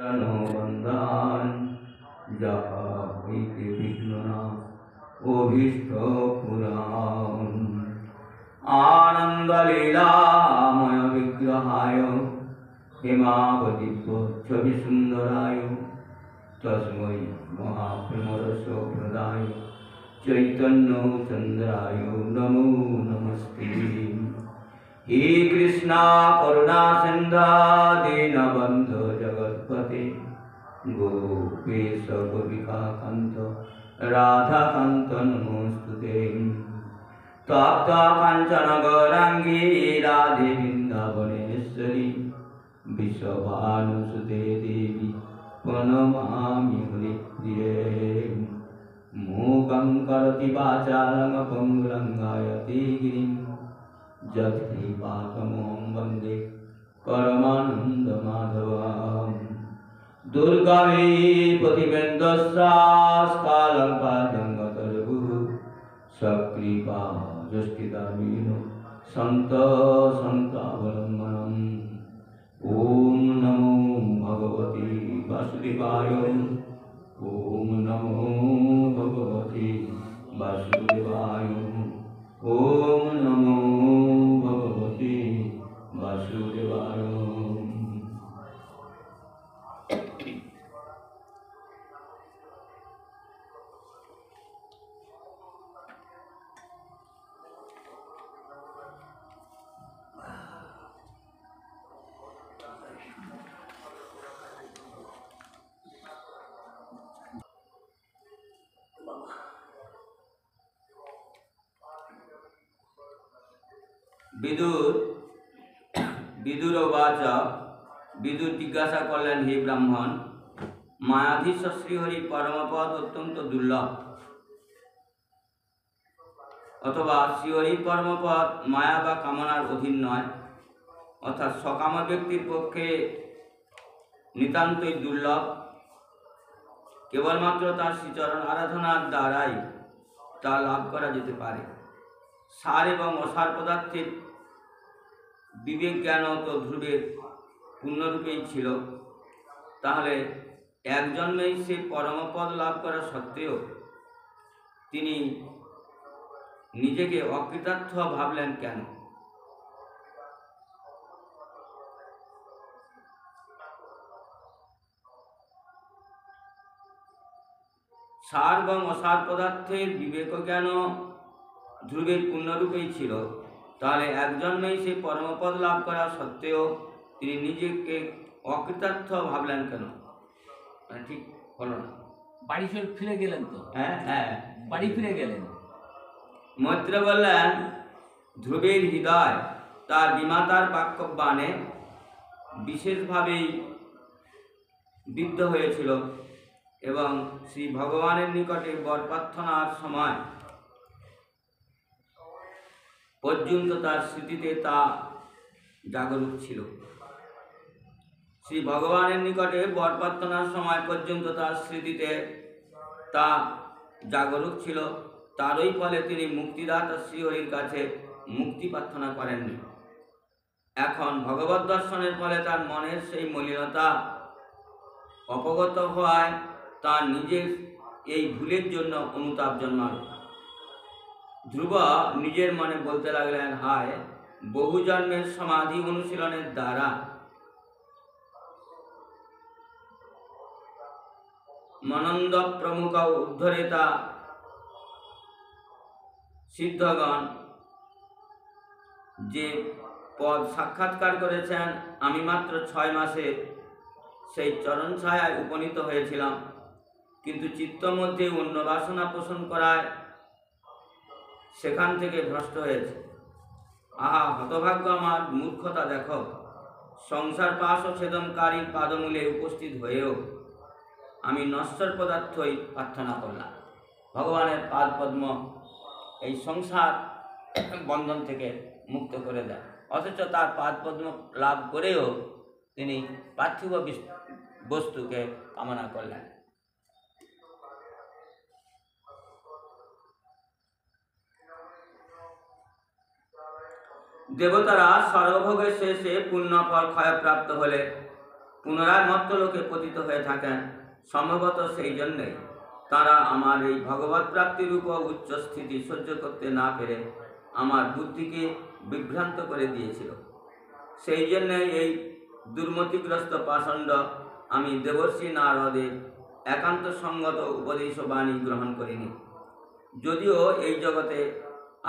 বন্দান যাহা হইতে বিঘ্ননা অভীষ্ট পুরাণ আনন্দ লীলাময় বিগ্রহায় হেমাবতী ছবি সুন্দরায় তস্मै মহাপ্রমরস প্রদায় চৈতন্য চন্দ্রায় নমো নমস্তে। হে কৃষ্ণা করুণা সিন্ধা দীনবন্ধু জগৎপতে গোপীশ গোপিকাকান্ত রাধাকান্ত নমোস্তুতে। তপ্ত কাঞ্চন গৌরাঙ্গী রাধে বৃন্দাবনেশ্বরী বিশ্বভানুসুতে দেবী প্রণমামি হরিপ্রিয়ে। মূকং করোতি বাচালং পঙ্গুরং গায়তে গিরিং যৎকৃপাতমহং বন্দে পরমানন্দ মাধবম। দুর্গমে পতিবেন্দস্কালং পাদং গতর্ভুঃ সকৃপা যষ্টিধর্মেণ সন্ত সন্তাবলম্বনম। ওম নমো ভগবতে বাসুদেবায়। ওম নমো ভগবতে বাসুদেবায়। ওম নমো ভগবতে বাসুদেবায়। বিদুরবাচ বিদুর জিজ্ঞাসা করলেন, হে ব্রাহ্মণ, মায়াধীশ শ্রীহরি পরমপদ অত্যন্ত দুর্লভ, অথবা শ্রীহরির পরমপদ মায়া বা কামনার অধীন নয়, অর্থাৎ সকাম ব্যক্তির পক্ষে নিতান্তই দুর্লভ। কেবলমাত্র তার শ্রীচরণ আরাধনার দ্বারাই তা লাভ করা যেতে পারে। সার এবং অসার পদার্থের বিবেক জ্ঞান তো ধ্রুবের পূর্ণরূপেই ছিল। তাহলে এক জন্মেই সে পরমপদ লাভ করা সত্ত্বেও তিনি নিজেকে অকৃতার্থ ভাবলেন কেন? সার এবং অসার পদার্থের বিবেক জ্ঞান ধ্রুবের পূর্ণরূপেই ছিল। তাহলে এক জন্মেই সে পরমপদ লাভ করা সত্ত্বেও তিনি নিজেকে অকৃতার্থ ভাবলেন কেন? ঠিক হলো না। বাড়ি ফিরে গেলেন তো? হ্যাঁ, বাড়ি ফিরে গেলেন। মৈত্র বললেন, ধ্রুবের হৃদয় তার বিমাতার বাক্যবাণে বিশেষভাবেই বিদ্ধ হয়েছিল এবং শ্রী ভগবানের নিকটে বর প্রার্থনার সময় পর্যন্ত তার স্মৃতিতে তা জাগরুক ছিল। শ্রী ভগবানের নিকটে বর প্রার্থনার সময় পর্যন্ত তার স্মৃতিতে তা জাগরুক ছিল। তারই ফলে তিনি মুক্তিদাতা শ্রীহরির কাছে মুক্তি প্রার্থনা করেননি। এখন ভগবত দর্শনের ফলে তার মনের সেই মলিনতা অপগত হওয়ায় তার নিজের এই ভুলের জন্য অনুতাপ জন্মাল। ধ্রুব নিজের মনে বলতে লাগলেন, হায়, বহু জন্মের সমাধি অনুশীলনের দ্বারা মনন্দ প্রমুখ উদ্ধরেতা সিদ্ধগণ যে পদ সাক্ষাৎকার করেছেন, আমি মাত্র 6 মাসে সেই চরণ ছায়ায় উপনীত হয়েছিলাম, কিন্তু চিত্ত মধ্যে অন্য বাসনা পোষণ করায় সেখান থেকে ভ্রষ্ট হয়েছে। আহা, হতভাগ্য আমার মূর্খতা! দেখো, সংসার পাশ ও ছেদনকারী পাদমূলে উপস্থিত হয়েও আমি নশ্বর পদার্থই প্রার্থনা করলাম। ভগবানের পাদ পদ্ম এই সংসার বন্ধন থেকে মুক্ত করে দেয়, অথচ তার পাদ পদ্ম লাভ করেও তিনি পার্থিব বস্তুকে কামনা করলেন। দেবতারা সর্বভোগের শেষে পুণ্যফল ক্ষয়প্রাপ্ত হলে পুনরায় মর্ত্যলোকে পতিত হয়ে থাকেন। সম্ভবত সেই জন্যে তারা আমার এই ভগবৎ প্রাপ্তির উপর উচ্চ স্থিতি সহ্য করতে না পেরে আমার বুদ্ধিকে বিভ্রান্ত করে দিয়েছিল। সেই জন্যে এই দুর্মতিগ্রস্ত পাষণ্ড আমি দেবর্ষি নারদের একান্ত সঙ্গত উপদেশ ও বাণী গ্রহণ করিনি। যদিও এই জগতে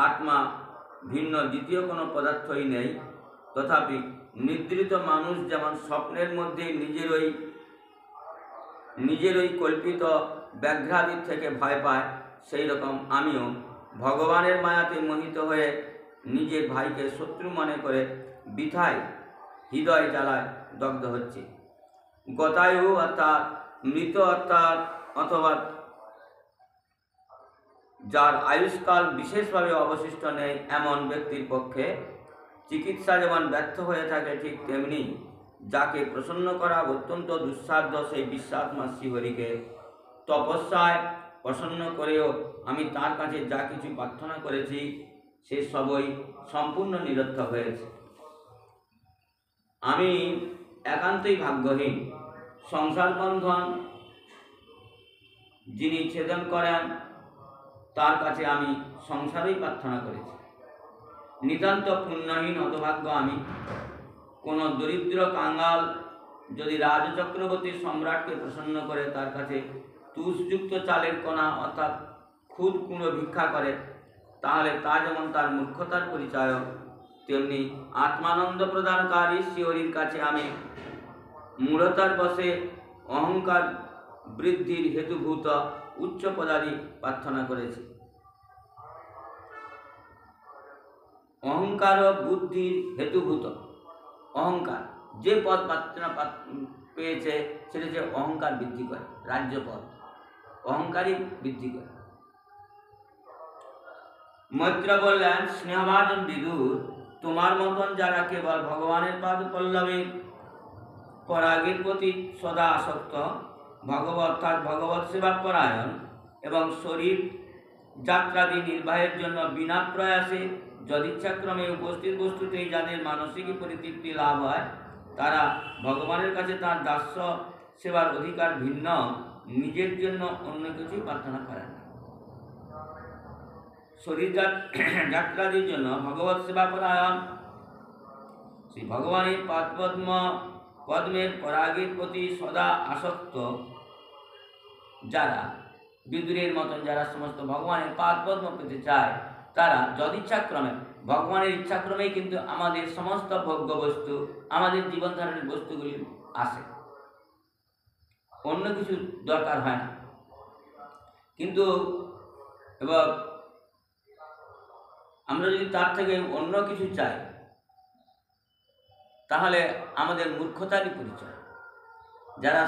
আত্মা ভিন্ন দ্বিতীয় কোনো পদার্থই নেই, তথাপি নিদ্রিত মানুষ যেমন স্বপ্নের মধ্যে নিজেরই কল্পিত ব্যাঘ্রাদির থেকে ভয় পায়, সেই রকম আমিও ভগবানের মায়াতে মোহিত হয়ে নিজের ভাইকে শত্রু মনে করে বৃথায় হৃদয় জ্বালায় দগ্ধ হচ্ছে। গতায়ু অর্থাৎ মৃত অর্থাৎ অথবা যার আয়ুষ্কাল বিশেষভাবে অবশিষ্ট নেই এমন ব্যক্তির পক্ষে চিকিৎসা যেমন ব্যর্থ হয়ে থাকে, ঠিক তেমনি যাকে প্রসন্ন করা অত্যন্ত দুঃসাধ্য সেই বিশ্বাত্মা শ্রীহরিকে তপস্যায় প্রসন্ন করেও আমি তার কাছে যা কিছু প্রার্থনা করেছি সে সবই সম্পূর্ণ নিরর্থক হয়েছে। আমি একান্তই ভাগ্যহীন। সংসার বন্ধন যিনি ছেদন করেন তার কাছে আমি সংসারই প্রার্থনা করেছি। নিতান্ত পুণ্যহীন হতভাগ্য আমি। কোনো দরিদ্র কাঙ্গাল যদি রাজচক্রবর্তী সম্রাটকে প্রসন্ন করে তার কাছে তুষযুক্ত চালের কণা অর্থাৎ খুদ কুঁড়ো ভিক্ষা করে, তাহলে তা যেমন তার মূর্খতার পরিচয়, তেমনি আত্মানন্দ প্রদানকারী শ্রীহরির কাছে আমি মূঢ়তার বশে অহংকার বৃদ্ধির হেতুভূত উচ্চ পদাদি প্রার্থনা করেছি। অহংকার ও বুদ্ধির হেতুভূত অহংকার যে পদ প্রার্থনা পেয়েছে সেটা হচ্ছে অহংকার বৃদ্ধি করে, রাজ্য পদ অহংকারই বৃদ্ধি করে। মৈত্র বললেন, স্নেহভাজন বিদুর, তোমার মতন যারা কেবল ভগবানের পাদ পল্লবে পরাগের প্রতি সদা আসক্ত, অর্থাৎ ভগবৎ সেবা পরায়ণ এবং শরীর যাত্রাদি নির্বাহের জন্য বিনা প্রয়াসে যদিচ্ছাক্রমে উপস্থিত বস্তুতেই যাদের মানসিক পরিতৃপ্তি লাভ হয়, তারা ভগবানের কাছে তার দাস্য সেবার অধিকার ভিন্ন নিজের জন্য অন্য কিছুই প্রার্থনা করেন না। শরীর যাত্রাদির জন্য ভগবৎ সেবা পরায়ণ শ্রী ভগবানের পদ্মের পরাগের প্রতি সদা আসক্ত যারা, বিদুরের মতন যারা সমস্ত ভগবানের পদ্ম পেতে চায়, তারা যদিচ্ছাক্রমে ভগবানের ইচ্ছাক্রমেই কিন্তু আমাদের সমস্ত ভোগ্য বস্তু, আমাদের জীবন ধারণের বস্তুগুলি আসে, অন্য কিছু দরকার হয় না। কিন্তু এবার আমরা যদি তার থেকে অন্য কিছু চাই তাহলে আমাদের মূর্খতারই পরিচয়। যারা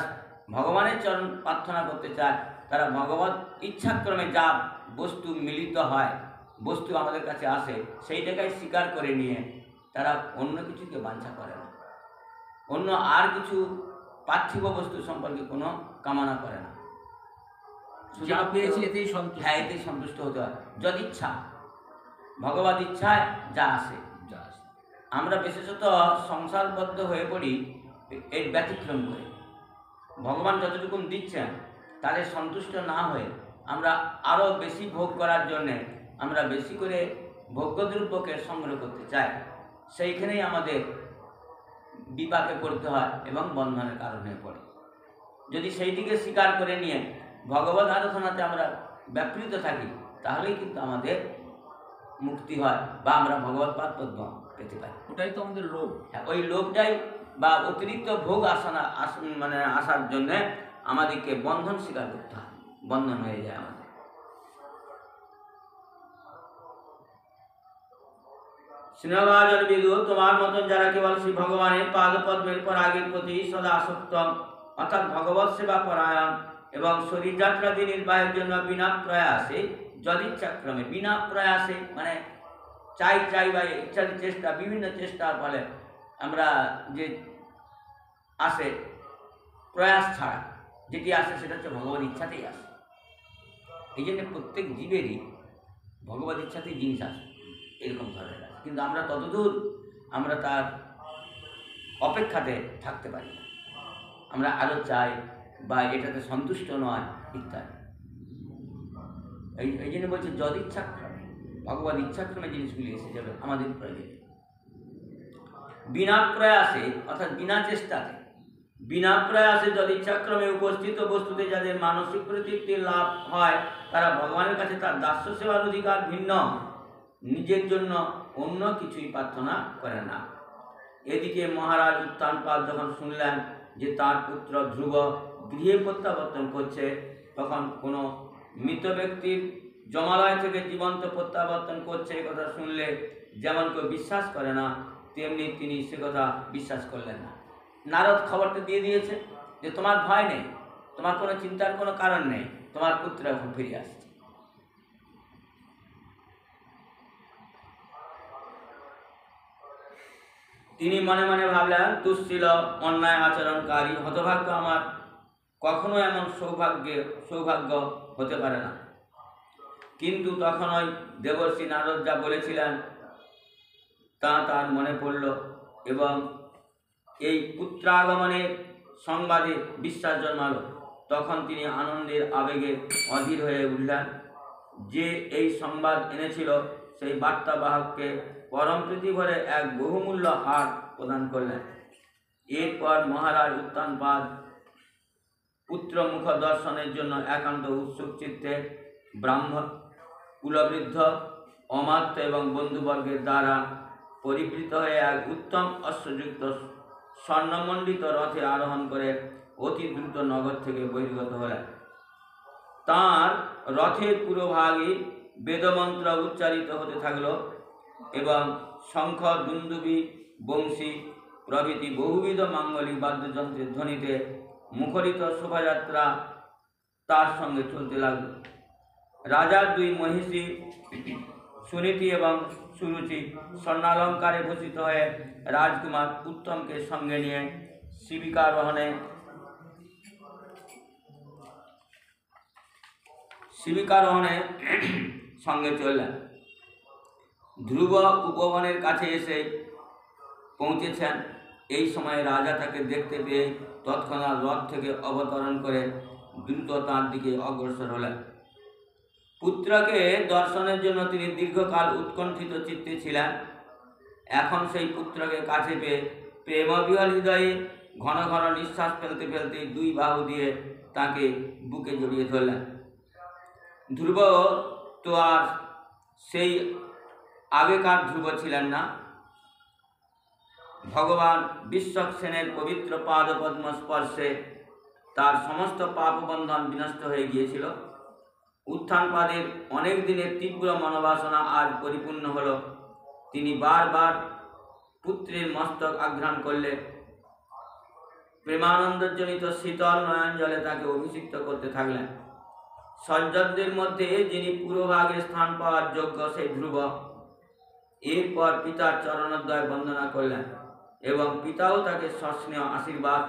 ভগবানের চরণ প্রার্থনা করতে চায় তারা ভগবত ইচ্ছাক্রমে যা বস্তু মিলিত হয়, বস্তু আমাদের কাছে আসে, সেইটাকে স্বীকার করে নিয়ে তারা অন্য কিছুকে বাঞ্ছা করে না, অন্য আর কিছু পার্থিব বস্তু সম্পর্কে কোনো কামনা করে না। যা পেয়েছি এতেই সন্তুষ্ট। হ্যাঁ, এতেই সন্তুষ্ট হতে হয়। যদিচ্ছা ভগবত ইচ্ছায় যা আসে। আমরা বিশেষত সংসারবদ্ধ হয়ে পড়ি এর ব্যতিক্রম করে। ভগবান যতটুকু দিচ্ছেন তাদের সন্তুষ্ট না হয়ে আমরা আরও বেশি ভোগ করার জন্যে আমরা বেশি করে ভোগ্যদ্রব্যকে সংগ্রহ করতে চাই। সেইখানেই আমাদের বিপাকে পড়তে হয় এবং বন্ধনের কারণে পড়ে। যদি সেইটিকে স্বীকার করে নিয়ে ভগবত আরাধনাতে আমরা ব্যাপৃত থাকি তাহলেই কিন্তু আমাদের মুক্তি হয় বা আমরা ভগবত পাদ পদ্ম পেতে পারি। ওটাই তো আমাদের লোভ। হ্যাঁ, ওই লোভটাই বা অতিরিক্ত ভোগ আসার জন্যে আমাদেরকে বন্ধন স্বীকার করতে হয়, বন্ধন হয়ে যায় আমাদের। স্নেহভাজন বিদু, তোমার মতন যারা কেবল শ্রী ভগবানের পাদ পদ্মের পরাগের প্রতি সদা আসক্ত, অর্থাৎ ভগবৎ সেবা পরায়ণ এবং শরীর যাত্রাদি নির্বাহের জন্য বিনা প্রয়াসে যদিচ্ছাক্রমে, বিনা প্রয়াসে মানে চাই বা ইচ্ছার চেষ্টা, বিভিন্ন চেষ্টার ফলে আমরা যে আসে প্রয়াস ছাড়া যেটি আসে সেটা হচ্ছে ভগবত ইচ্ছাতেই আসে। এই জন্য প্রত্যেক জীবেরই ভগবত ইচ্ছাতেই জিনিস আসে, এরকম ধরনের আছে। কিন্তু আমরা ততদূর আমরা তার অপেক্ষাতে থাকতে পারি না। আমরা আরও চাই বা এটাতে সন্তুষ্ট নয় ইত্যাদি। এই জন্য বলছে যদ ইচ্ছাক্রমে, ভগবত ইচ্ছাক্রমে জিনিসগুলি এসে যাবে আমাদের প্রয়োজনে। বিনা প্রয়াসে অর্থাৎ বিনা চেষ্টাতে, বিনা প্রয়াসে যদি ইচ্ছাক্রমে উপস্থিত বস্তুতে যাদের মানসিক প্রতৃপ্তির লাভ হয় তারা ভগবানের কাছে তার দাস্য সেবার অধিকার ভিন্ন নিজের জন্য অন্য কিছুই প্রার্থনা করে না। এদিকে মহারাজ উত্তানপাদ যখন শুনলেন যে তার পুত্র ধ্রুব গৃহে প্রত্যাবর্তন করছে, তখন কোনো মৃত ব্যক্তির জমালয় থেকে জীবন্ত প্রত্যাবর্তন করছে এ কথা শুনলে যেমন কেউ বিশ্বাস করে না, তেমনি তিনি সে কথা বিশ্বাস করলেন না। নারদ খবরটা দিয়ে দিয়েছে যে তোমার ভয় নেই, তোমার কোনো চিন্তার কোনো কারণ নেই, তোমার পুত্র এখন ফিরে আসছে। তিনি মনে মনে ভাবলেন, দুঃশীল অন্যায় আচরণকারী হতভাগ্য আমার কখনো এমন সৌভাগ্য হতে পারে না। কিন্তু তখন ওই দেবর্ষি নারদ যা বলেছিলেন তা তার মনে পড়ল এবং এই পুত্রাগমনের সংবাদে বিশ্বাস জন্মালো। তখন তিনি আনন্দের আবেগে অধীর হয়ে উঠলেন। যে এই সংবাদ এনেছিল সেই বার্তাবাহককে পরম প্রীতি ভরে এক বহুমূল্য হার প্রদান করলেন। এরপর মহারাজ উত্তানপাদ পুত্র মুখ দর্শনের জন্য একান্ত উৎসুক চিত্তে ব্রাহ্মণ কুলবৃদ্ধ অমাত্য এবং বন্ধুবর্গের দ্বারা পরিবৃত হয়ে এক উত্তম অশ্বযুক্ত স্বর্ণমণ্ডিত রথে আরোহণ করে অতি দ্রুত নগর থেকে বহির্গত হলেন। তাঁর রথের পুরোভাগই বেদমন্ত্র উচ্চারিত হতে থাকল এবং শঙ্খ, দুন্দুবি, বংশী প্রভৃতি বহুবিধ মাঙ্গলিক বাদ্যযন্ত্রের ধ্বনিতে মুখরিত শোভাযাত্রা তার সঙ্গে চলতে লাগল। রাজার দুই মহিষী সুনীতি এবং সুরুচি স্বর্ণালঙ্কারে ভূষিত হয়ে রাজকুমার উত্তমকে সঙ্গে নিয়ে শিবিকারোহণে সঙ্গে চললেন। ধ্রুব উপবনের কাছে এসে পৌঁছেছেন। এই সময় রাজা তাকে দেখতে পেয়ে তৎক্ষণাৎ রথ থেকে অবতরণ করে দ্রুত তাঁর দিকে অগ্রসর হলেন। পুত্রকে দর্শনের জন্য তিনি দীর্ঘকাল উৎকণ্ঠিত চিত্তে ছিলেন। এখন সেই পুত্রকে কাছে পেয়ে প্রেমবিহ্বল হৃদয়ে ঘন ঘন নিঃশ্বাস ফেলতে ফেলতে দুই বাহু দিয়ে তাকে বুকে জড়িয়ে ধরলেন। ধ্রুব তো আর সেই আগেকার ধ্রুব ছিলেন না। ভগবান বিশ্বক্সেনের পবিত্র পাদপদ্ম স্পর্শে তার সমস্ত পাপবন্ধন বিনষ্ট হয়ে গিয়েছিল। উত্থানপাদের অনেক দিনের তীব্র মনোবাসনা আজ পরিপূর্ণ হল। তিনি বারবার পুত্রের মস্তক আঘ্রাণ করলে প্রেমানন্দজনিত শীতল নয়ন জলে তাকে অভিষিক্ত করতে থাকলেন। সজ্জনদের মধ্যে যিনি পুরোভাগে স্থান পাওয়ার যোগ্য সেই ধ্রুব এরপর পিতার চরণোদ্বয় বন্দনা করলেন এবং পিতাও তাকে সস্নেহ আশীর্বাদ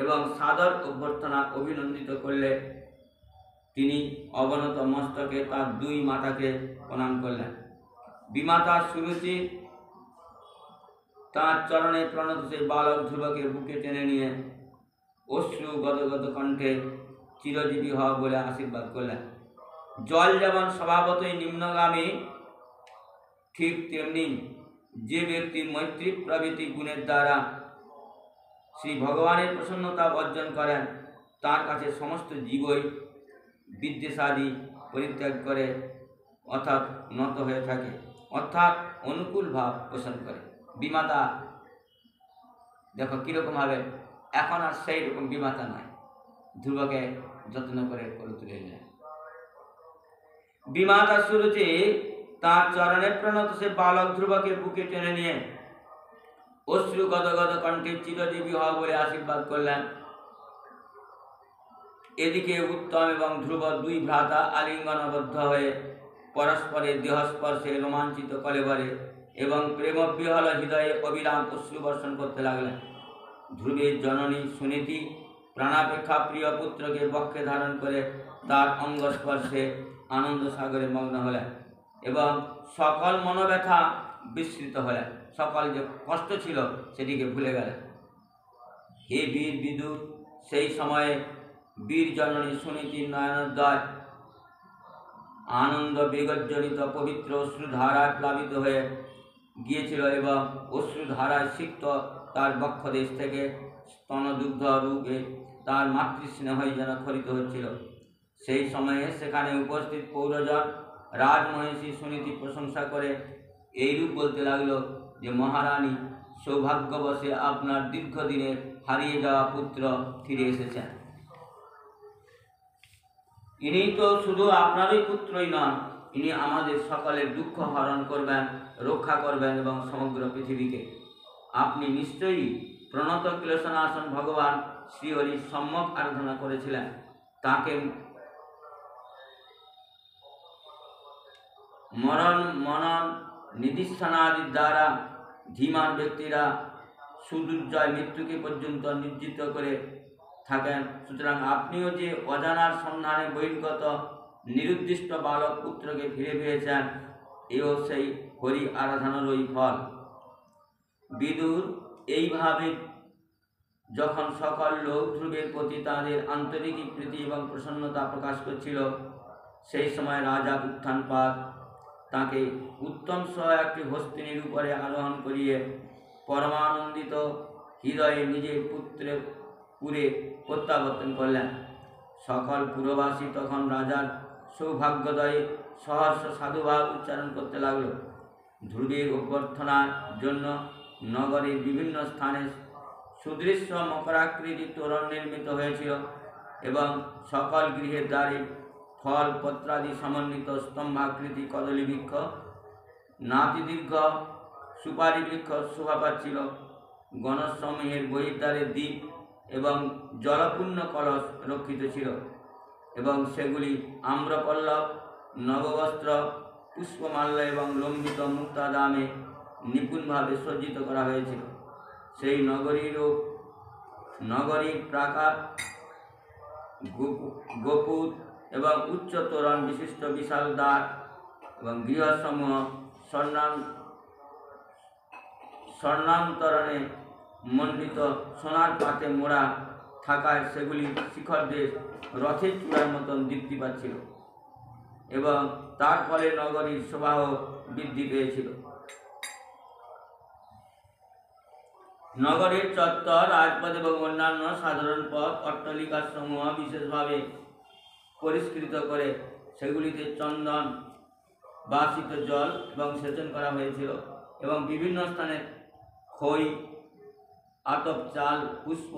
এবং সাদর অভ্যর্থনা অভিনন্দিত করলে তিনি অবনত মস্তকে তার দুই মাতাকে প্রণাম করলেন। বিমাতা সুরুচি তাঁর চরণে প্রণত সেই বালক ধ্রুবকে বুকে টেনে নিয়ে অশ্রু গদগদ কণ্ঠে চিরজীবী হওয়া বলে আশীর্বাদ করলেন। জল যেমন স্বভাবতই নিম্নগামী, ঠিক তেমনি যে ব্যক্তি মৈত্রী প্রভৃতি গুণের দ্বারা শ্রী ভগবানের প্রসন্নতা অর্জন করেন তার কাছে সমস্ত জীবই বিদ্বেষাদি পরিত্যাগ করে অর্থাৎ নত হয়ে থাকে, অর্থাৎ অনুকূল ভাব পোষণ করে। বিমাতা দেখো কীরকম হবে, এখন আর সেই রকম বিমাতা নয়, ধ্রুবকে যত্ন করে তুলে নিলেন। বিমাতা সুরুচি তার চরণে প্রণত সে বালক ধ্রুবকে বুকে টেনে নিয়ে অশ্রু গদগদ কণ্ঠে চিরজীবী হওয়া বলে আশীর্বাদ করলেন। এদিকে উত্তম এবং ধ্রুব দুই ভ্রাতা আলিঙ্গনবদ্ধ হয়ে পরস্পরের দেহস্পর্শে রোমাঞ্চিত কলেবরে এবং প্রেমবিহ্বল হৃদয়ে অবিরাম অশ্রু বর্ষণ করতে লাগলেন। ধ্রুবের জননী সুনীতি প্রাণাপেক্ষা প্রিয় পুত্রকে বক্ষে ধারণ করে তার অঙ্গস্পর্শে আনন্দ সাগরে মগ্ন হলেন এবং সকল মনোব্যথা বিস্মৃত হলেন, সকল যে কষ্ট ছিল সেটিকে ভুলে গেলেন। হে বীর বিদুর সেই সময়ে বীর জননী সুনীতির নয়নোদয় আনন্দ বিগজ্জনিত পবিত্র অশ্রুধারায় প্লাবিত হয়ে গিয়েছিল এবং অশ্রুধারায় সিক্ত তার বক্ষদেশ থেকে স্তনদুগ্ধ রূপে তার মাতৃস্নেহই যেন খরিত হচ্ছিল। সেই সময়ে সেখানে উপস্থিত পৌরজন রাজমহিষী সুনীতি প্রশংসা করে এইরূপ বলতে লাগলো যে, মহারানী, সৌভাগ্যবশে আপনার দীর্ঘদিনের হারিয়ে যাওয়া পুত্র ফিরে এসেছেন। ইনি তো শুধু আপনারই পুত্রই নন, ইনি আমাদের সকলের দুঃখ হরণ করবেন, রক্ষা করবেন এবং সমগ্র পৃথিবীকে। আপনি নিশ্চয়ই প্রণত ক্লেশনাশন ভগবান শ্রীহরির সম্যক আরাধনা করেছিলেন। তাকে মরণ মনন নিধিস্থানাদির দ্বারা ধীমান ব্যক্তিরা সুদুর্জয় মৃত্যুকে পর্যন্ত নির্জিত করে থাকেন। সুতরাং আপনিও যে অজানার সন্ধানে বহির্গত নিরুদ্দিষ্ট বালক পুত্রকে ফিরে পেয়েছেন, এও সেই হরি আরাধনারই ফল। বিদুর এইভাবে যখন সকল লোক ধ্রুবের প্রতি তাদের আন্তরিক প্রীতি এবং প্রসন্নতা প্রকাশ করছিল, সেই সময় রাজা উত্থানপাদ তাকে উত্তম সহ একটি হস্তিনীর উপরে আরোহণ করিয়ে পরমানন্দিত হৃদয়ে নিজের পুত্রের পুরে প্রত্যাবর্তন করলেন। সকল পুরবাসী তখন রাজার সৌভাগ্যোদয়ে সহস্র সাধুভাব উচ্চারণ করতে লাগল। ধ্রুবের অভ্যর্থনার জন্য নগরের বিভিন্ন স্থানে সুদৃশ্য মকরাকৃতি তোরণ নির্মিত হয়েছিল এবং সকল গৃহের দ্বারে ফল পত্রাদি সমন্বিত স্তম্ভাকৃতি কদলী বৃক্ষ, নাতিদীর্ঘ সুপারি বৃক্ষ শোভা পাচ্ছিল। গণসমূহের বহির্দ্বারে দ্বীপ এবং জলপূর্ণ কলস রক্ষিত ছিল এবং সেগুলি আম্রপল্লব, নববস্ত্র, পুষ্পমাল্য এবং লম্বিত মুক্তাদামে নিপুণভাবে সজ্জিত করা হয়েছিল। সেই নগরীর প্রাকার, গোপুর এবং উচ্চ তোরণ বিশিষ্ট বিশাল দ্বার এবং গৃহসমূহ স্বর্ণান্তরণে মণ্ডিত সোনার পাতে মোড়া থাকায় সেগুলি শিখরদের রথের চূড়ার মতন দীপ্তি পাচ্ছিল এবং তার ফলে নগরীর শোভাও বৃদ্ধি পেয়েছিল। নগরীর চত্বর, রাজপথ এবং অন্যান্য সাধারণ পথ অট্টালিকার সমূহ বিশেষভাবে পরিষ্কৃত করে সেগুলিতে চন্দন বাসিত জল এবং সেচন করা হয়েছিল এবং বিভিন্ন স্থানে খই, আতপ চাল, পুষ্প,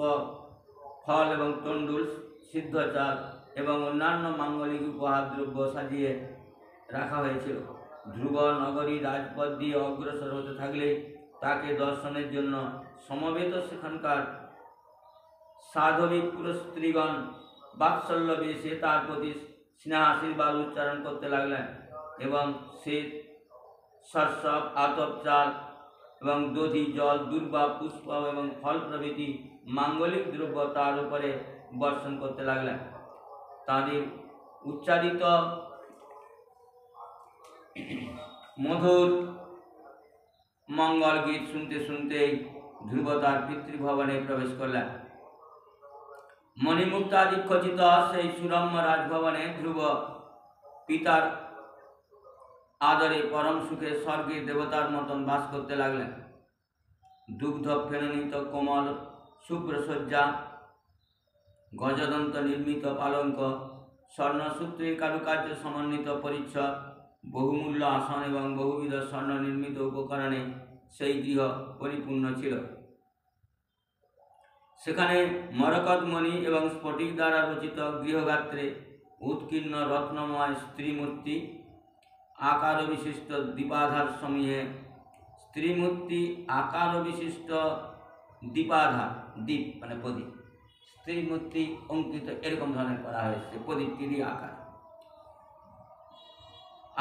ফল এবং তণ্ডুল, সিদ্ধ চাল এবং অন্যান্য মাঙ্গলিক উপহার দ্রব্য সাজিয়ে রাখা হয়েছিল। ধ্রুব নগরী রাজপথ দিয়ে অগ্রসর হতে থাকলে তাকে দর্শনের জন্য সমবেত সেখানকার সাধবী পুরস্ত্রীগণ বাৎসল্য বেশে তার প্রতি স্নেহাশীর্বাদ উচ্চারণ করতে লাগলেন এবং সে সরসব, আতপ চাল এবং দধি, জল, দুর্বা, পুষ্প এবং ফল প্রভৃতি মাঙ্গলিক দ্রব্য তার উপরে বর্ষণ করতে লাগলেন। তাদের উচ্চারিত মধুর মঙ্গল গীত শুনতে শুনতেই ধ্রুব তার পিতৃভবনে প্রবেশ করলেন। মণিমুক্তাদি খচিত সেই সুরম্য রাজভবনে ধ্রুব পিতার আদরে পরম সুখে স্বর্গের দেবতার মতন বাস করতে লাগলেন। দুগ্ধ ফেননিত কোমল শুভ্রসজ্জা, গজদন্ত নির্মিত পালঙ্ক, স্বর্ণসূত্রের কারুকার্য সমন্বিত পরিচ্ছদ, বহুমূল্য আসন এবং বহুবিধ স্বর্ণ নির্মিত উপকরণে সেই গৃহ পরিপূর্ণ ছিল। সেখানে মরকতমণি এবং স্ফটিক দ্বারা রচিত গৃহগাত্রে উৎকীর্ণ রত্নময় স্ত্রীমূর্তি, আকার বিশিষ্ট দীপাধার সমূহে স্ত্রীমূর্তি, আকার বিশিষ্ট দীপাধার, দ্বীপ মানে প্রদীপ, স্ত্রীমূর্তি অঙ্কিত এরকম ধরনের করা হয়েছে, প্রদীপটিরই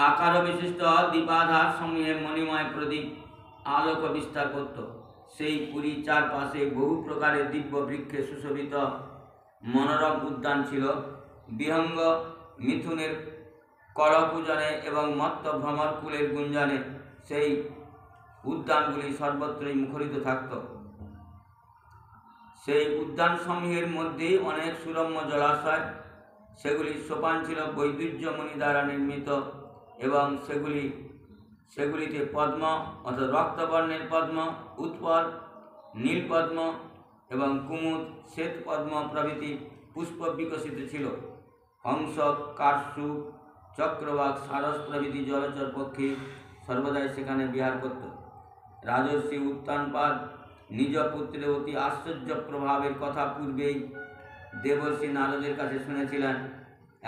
আকার বিশিষ্ট দীপাধার সমূহে মণিময় প্রদীপ আলোক বিস্তার করত। সেই পুরী চারপাশে বহু প্রকারের দিব্য বৃক্ষে সুশোভিত মনোরম উদ্যান ছিল। বিহঙ্গ মিথুনের করপূজনে এবং মত্ত ভ্রমর কুলের গুঞ্জনে সেই উদ্যানগুলি সর্বত্রই মুখরিত থাকত। সেই উদ্যানসমূহের মধ্যে অনেক সুরম্য জলাশয়, সেগুলির সোপান ছিল বৈদুর্যমণি দ্বারা নির্মিত এবং সেগুলিতে পদ্ম অর্থাৎ রক্তবর্ণের পদ্ম, উৎপল, নীলপদ্ম এবং কুমুদ, শ্বেতপদ্ম প্রভৃতি পুষ্প বিকশিত ছিল। হংস, কার্সুক, চক্রবাক, সারস প্রভৃতি জলচর পক্ষী সর্বদাই সেখানে বিহার করত। রাজর্ষি উত্তানপাদ নিজ পুত্রের অতি আশ্চর্য প্রভাবের কথা পূর্বেই দেবর্ষি নারদের কাছে শুনেছিলেন।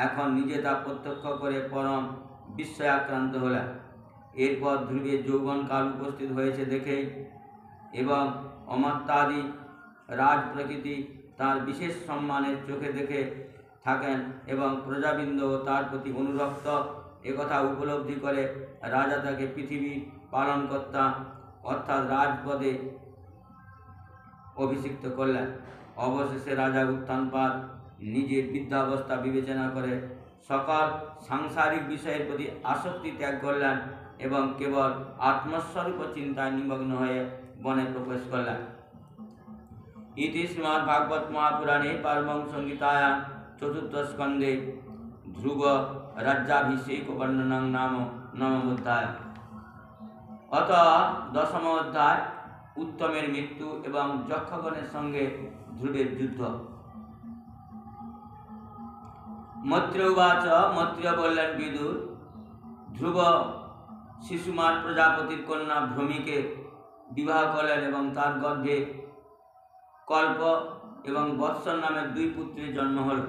এখন নিজে তা প্রত্যক্ষ করে পরম বিস্ময়াক্রান্ত হলেন। এরপর ধ্রুবের যৌবনকাল উপস্থিত হয়েছে দেখেই এবং অমাত্যাদি রাজ প্রকৃতি তাঁর বিশেষ সম্মানের চোখে দেখে থাকেন এবং প্রজাবৃন্দ তার প্রতি অনুরক্ত একথা উপলব্ধি করে রাজা তাকে পৃথিবীর পালনকর্তা অর্থাৎ রাজপদে অভিষিক্ত করলেন। অবশেষে রাজা উত্তানপাদ নিজের বৃদ্ধাবস্থা বিবেচনা করে সকল সাংসারিক বিষয়ের প্রতি আসক্তি ত্যাগ করলেন এবং কেবল আত্মস্বরূপ চিন্তায় নিমগ্ন হয়ে বনে প্রবেশ করলেন। ইতি শ্রীমদ্ভাগবত মহাপুরাণে পারমং সংহিতায়াং চতুর্থ স্কন্ধে ধ্রুব রাজ্যাভিষেক বর্ণনং নাম নবমোধ্যায়। অত দশম অধ্যায় উত্তমের মৃত্যু এবং যক্ষগণের সঙ্গে ধ্রুবের যুদ্ধ। মৈত্র উবাচ, মৈত্রেয় বললেন, বিদুর, ধ্রুব শিশুমার প্রজাপতির কন্যা ভ্রমিকে বিবাহ করলেন এবং তার গর্ভে কল্প এবং বৎসর নামের দুই পুত্রের জন্ম হল।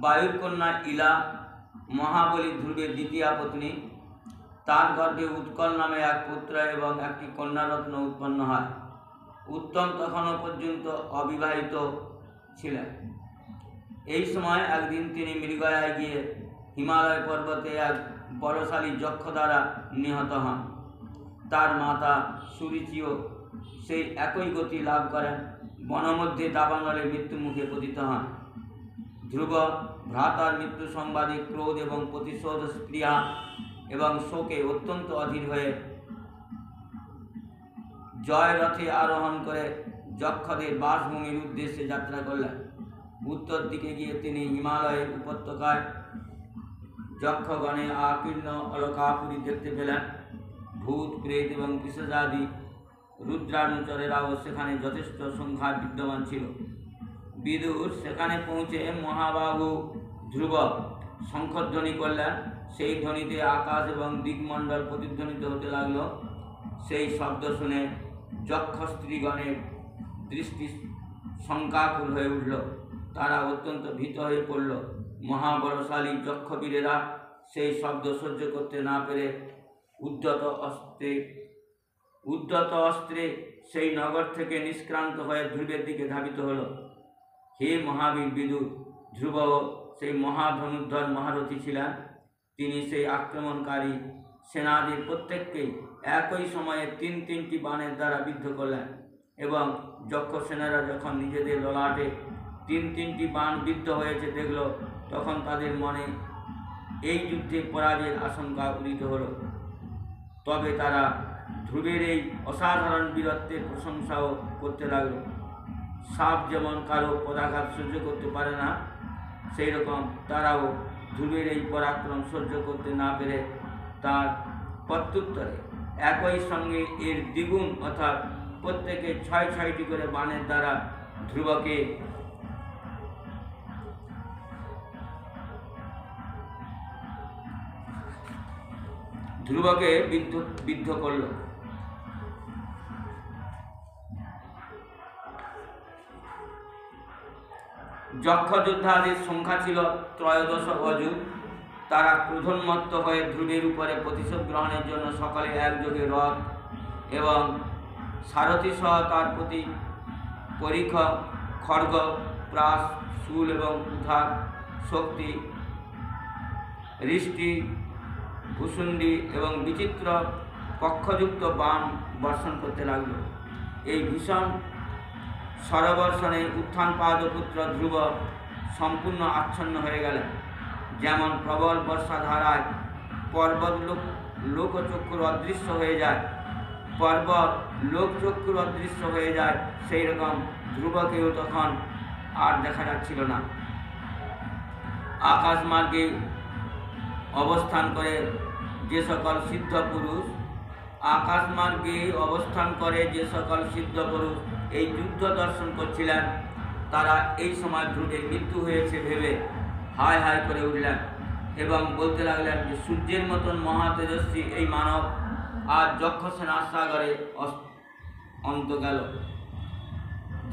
বায়ুর কন্যা ইলা মহাবলী ধ্রুবের দ্বিতীয় পত্নী। তার গর্ভে উৎকল নামে এক পুত্র এবং একটি কন্যারত্ন উৎপন্ন হয়। উত্তম তখনও পর্যন্ত অবিবাহিত ছিলেন। এই সময় একদিন তিনি মৃগয়ায় গিয়ে হিমালয় পর্বতে এক বলশালী যক্ষ দ্বারা নিহত হন। তার মাতা সুরুচিও সেই একই গতি লাভ করেন, বনমধ্যে দাবানলে মৃত্যুমুখে পতিত হন। ধ্রুব ভ্রাতার মৃত্যু সংবাদে ক্রোধ এবং প্রতিশোধ স্পৃহা এবং শোকে অত্যন্ত অধীর হয়ে জয় রথে আরোহণ করে যক্ষদের বাসভূমির উদ্দেশ্যে যাত্রা করলেন। উত্তর দিকে গিয়ে তিনি হিমালয়ের উপত্যকায় যক্ষগণে আকীর্ণ অলকাপুরী দেখতে পেলেন। ভূত, প্রেত এবং পিশাচাদি রুদ্রানুচরেরাও সেখানে যথেষ্ট সংখ্যায় বিদ্যমান ছিল। বিদুর সেখানে পৌঁছে মহাবাহু ধ্রুব শঙ্খধ্বনি করলেন। সেই ধ্বনিতে আকাশ এবং দিগমণ্ডল প্রতিধ্বনিত হতে লাগল। সেই শব্দ শুনে যক্ষ স্ত্রীগণের দৃষ্টি শঙ্কাকুল হয়ে উঠল। তারা অত্যন্ত ভীত হয়ে পড়ল। মহাবলশালী যক্ষবীরেরা সেই শব্দ সহ্য করতে না পেরে উদ্ধত অস্ত্রে সেই নগর থেকে নিষ্ক্রান্ত হয়ে ধ্রুবের দিকে ধাবিত হল। হে মহাবীর বিদুর, ধ্রুব সেই মহাধনুর্ধর মহারথী ছিলেন। তিনি সেই আক্রমণকারী সেনাদের প্রত্যেককেই একই সময়ে তিনটি বাণের দ্বারা বিদ্ধ করলেন এবং যক্ষ সেনারা যখন নিজেদের ললাটে তিনটি বাণ বিদ্ধ হয়েছে দেখল, তখন তাদের মনে এই যুদ্ধে পরাজয়ের আশঙ্কা উদিত হল। তবে তারা ধ্রুবের এই অসাধারণ বীরত্বের প্রশংসাও করতে লাগল। সাপ যেমন কারো পদাঘাত সহ্য করতে পারে না, সেই রকম তারাও ধ্রুবের এই পরাক্রম সহ্য করতে না পেরে তার প্রত্যুত্তরে একই সঙ্গে এর দ্বিগুণ অর্থাৎ প্রত্যেকে 6টি করে বাণের দ্বারা ধ্রুবকে বিদ্ধ করল। যক্ষ যোদ্ধাদের সংখ্যা ছিল 13 অযুত। তারা ক্রোধোন্মত্ত হয়ে ধ্রুবের উপরে প্রতিশোধ গ্রহণের জন্য সকলে একযোগে রথ এবং সারথি সহ তার প্রতি পরিখ, খড়গ, প্রাস, শূল এবং কুঠার, শক্তি, হৃষ্টি, ভূষুণ্ডি এবং বিচিত্র কক্ষযুক্ত বাণ বর্ষণ করতে লাগল। এই ভীষণ সরবর্ষণে উত্থানপাদ পুত্র ধ্রুব সম্পূর্ণ আচ্ছন্ন হয়ে গেলেন। যেমন প্রবল বর্ষাধারায় পর্বত লোকচক্ষুর অদৃশ্য হয়ে যায়, সেই রকম ধ্রুবকেও তখন আর দেখা যাচ্ছিল না। আকাশ মার্গে অবস্থান করে যে সকল সিদ্ধ পুরুষ এই যুদ্ধ দর্শন করছিলেন, তারা এই সময় ধ্রুবের মৃত্যু হয়েছে ভেবে হায় হায় করে উঠলেন এবং বলতে লাগলেন যে সূর্যের মতন মহাতেজস্বী এই মানব আর যক্ষ সেনার সাগরে অন্ত গেল।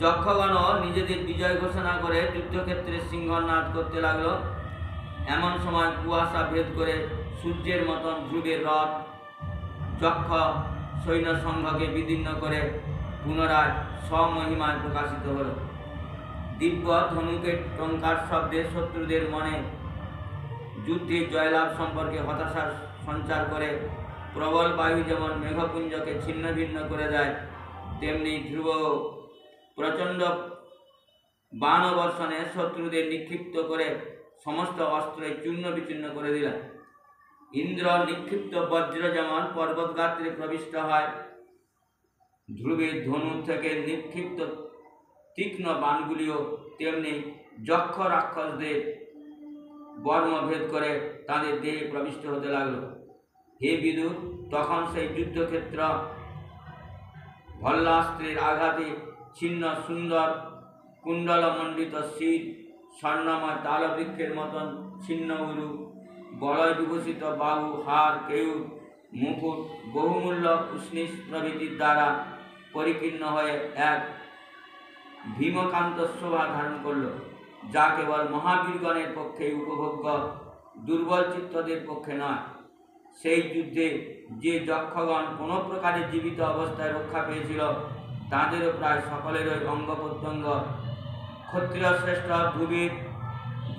যক্ষগণ নিজেদের বিজয় ঘোষণা করে যুদ্ধক্ষেত্রে সিংহনাদ করতে লাগলো। এমন সময় কুয়াশা ভেদ করে সূর্যের মতন ধ্রুবের রথ যক্ষ সৈন্য সংঘকে বিদীর্ণ করে পুনরায় স্বমহিমায় প্রকাশিত হল। দিব্য ধনুকের টঙ্কার শব্দে শত্রুদের মনে যুদ্ধে জয়লাভ সম্পর্কে হতাশার সঞ্চার করে। প্রবল বায়ু যেমন মেঘপুঞ্জকে ছিন্ন ভিন্ন করে দেয়, তেমনি ধ্রুব প্রচণ্ড বাণবর্ষণে শত্রুদের নিক্ষিপ্ত করে সমস্ত অস্ত্রে চূর্ণ বিচূর্ণ করে দিলেন। ইন্দ্র নিক্ষিপ্ত বজ্র যেমন পর্বতগাত্রে প্রবিষ্ট হয়, ধ্রুবের ধনু থেকে নিক্ষিপ্ত তীক্ষ্ণ বাণগুলিও তেমনি যক্ষ রাক্ষসদের বর্মভেদ করে তাদের দেহে প্রবিষ্ট হতে লাগল। হে বিদুর, তখন সেই যুদ্ধক্ষেত্র ভল্লাস্ত্রের আঘাতে ছিন্ন সুন্দর কুণ্ডলমণ্ডিত শির, স্বর্ণময় তালবৃক্ষের মতন ছিন্ন উরু, বলয় বিভূষিত বাহু, হার, কেয়ু, মুকুট, বহুমূল্য উষ্ণিস প্রভৃতির দ্বারা পরিকীর্ণ হয়ে এক ভীমকান্ত শোভা ধারণ করল, যা কেবল মহাবীরগণের পক্ষে উপভোগ্য, দুর্বল চিত্তদের পক্ষে নয়। সেই যুদ্ধে যে যক্ষগণ কোনো প্রকারে জীবিত অবস্থায় রক্ষা পেয়েছিল, তাঁদেরও প্রায় সকলেরই অঙ্গ প্রত্যঙ্গ ক্ষত্রিয় শ্রেষ্ঠ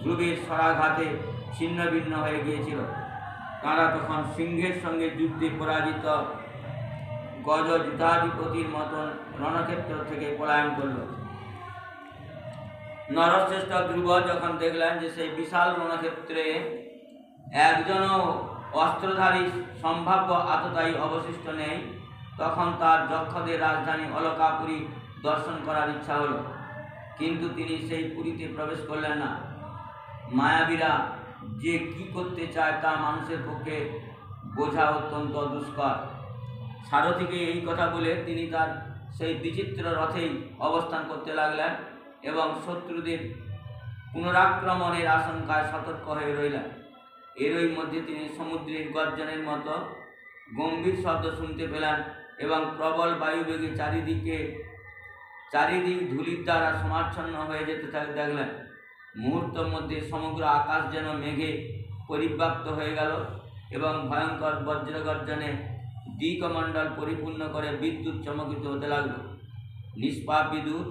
ধ্রুবের স্বরাঘাতে ছিন্ন ভিন্ন হয়ে গিয়েছিল। তারা তখন সিংহের সঙ্গে যুদ্ধে পরাজিত গজ যুধাধিপতির মতন রণক্ষেত্র থেকে পলায়ন করল। নরশ্রেষ্ঠ ধ্রুব যখন দেখলেন যে সেই বিশাল রণক্ষেত্রে একজনও অস্ত্রধারী সম্ভাব্য আততায়ী অবশিষ্ট নেই, তখন তার যক্ষদের রাজধানী অলকাপুরী দর্শন করার ইচ্ছা হলো। কিন্তু তিনি সেই পুরীতে প্রবেশ করলেন না। মায়াবীরা যে কি করতে চায় তা মানুষের পক্ষে বোঝা অত্যন্ত দুষ্কর। সারথীকে এই কথা বলে তিনি তার সেই বিচিত্র রথেই অবস্থান করতে লাগলেন এবং শত্রুদের পুনরাক্রমণের আশঙ্কায় সতর্ক হয়ে রইলেন। এরই মধ্যে তিনি সমুদ্রের গর্জনের মতো গম্ভীর শব্দ শুনতে পেলেন এবং প্রবল বায়ুবেগে চারিদিক ধূলির দ্বারা সমাচ্ছন্ন হয়ে যেতে দেখলেন। মুহূর্তের মধ্যে সমগ্র আকাশ যেন মেঘে পরিব্যাপ্ত হয়ে গেল এবং ভয়ঙ্কর বজ্রগর্জনে দিকমণ্ডল পরিপূর্ণ করে বিদ্যুৎ চমকিত হতে লাগল। নিষ্পাপ বিদুর